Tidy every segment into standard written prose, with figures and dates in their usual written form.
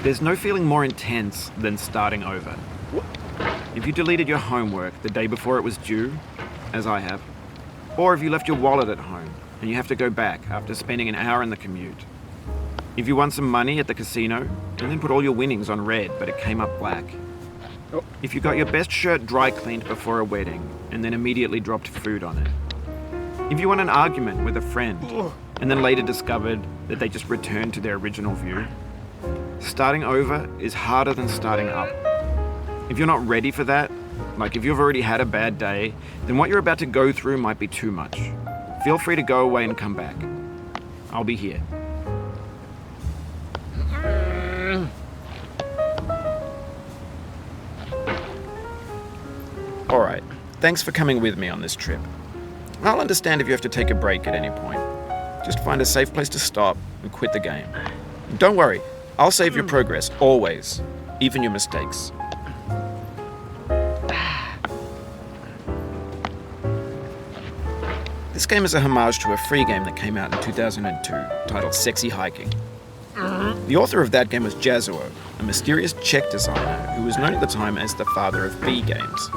There's no feeling more intense than starting over. If you deleted your homework the day before it was due, as I have, or if you left your wallet at home and you have to go back after spending an hour in the commute. If you won some money at the casino and then put all your winnings on red but it came up black. If you got your best shirt dry cleaned before a wedding and then immediately dropped food on it. If you won an argument with a friend and then later discovered that they just returned to their original view. Starting over is harder than starting up. If you're not ready for that, like if you've already had a bad day, then what you're about to go through might be too much. Feel free to go away and come back. I'll be here. Alright, thanks for coming with me on this trip. I'll understand if you have to take a break at any point. Just find a safe place to stop and quit the game. Don't worry, I'll save your progress, always, even your mistakes. This game is a homage to a free game that came out in 2002, titled Sexy Hiking. The author of that game was Jazzuo, a mysterious Czech designer who was known at the time as the father of B games.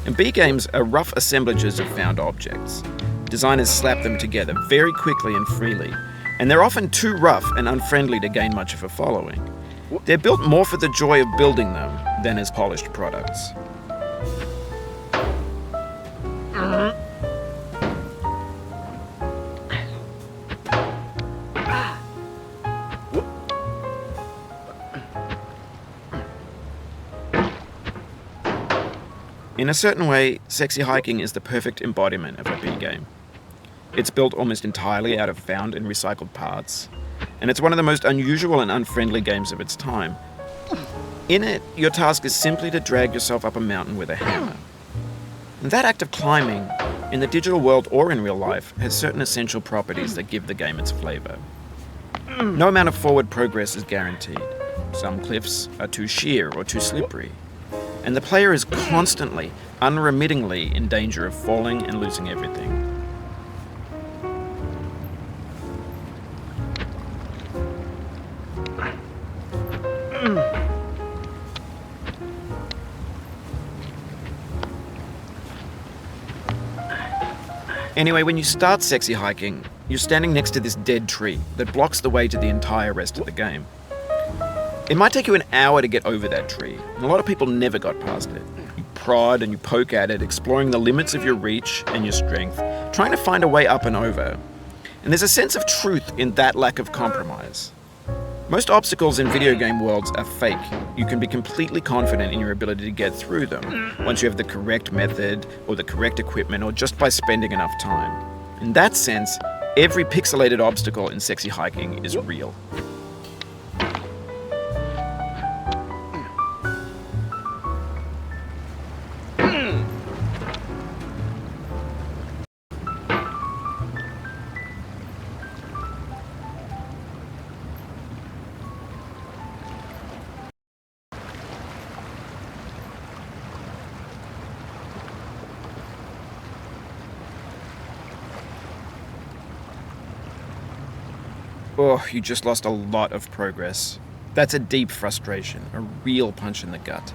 And B games are rough assemblages of found objects. Designers slap them together very quickly and freely, and they're often too rough and unfriendly to gain much of a following. They're built more for the joy of building them than as polished products. In a certain way, Sexy Hiking is the perfect embodiment of a B game. It's built almost entirely out of found and recycled parts, and it's one of the most unusual and unfriendly games of its time. In it, your task is simply to drag yourself up a mountain with a hammer. And that act of climbing, in the digital world or in real life, has certain essential properties that give the game its flavor. No amount of forward progress is guaranteed. Some cliffs are too sheer or too slippery. And the player is constantly, unremittingly in danger of falling and losing everything. Anyway, when you start Sexy Hiking, you're standing next to this dead tree that blocks the way to the entire rest of the game. It might take you an hour to get over that tree, and a lot of people never got past it. You prod and you poke at it, exploring the limits of your reach and your strength, trying to find a way up and over. And there's a sense of truth in that lack of compromise. Most obstacles in video game worlds are fake. You can be completely confident in your ability to get through them once you have the correct method or the correct equipment or just by spending enough time. In that sense, every pixelated obstacle in Sexy Hiking is real. Oh, you just lost a lot of progress. That's a deep frustration, a real punch in the gut.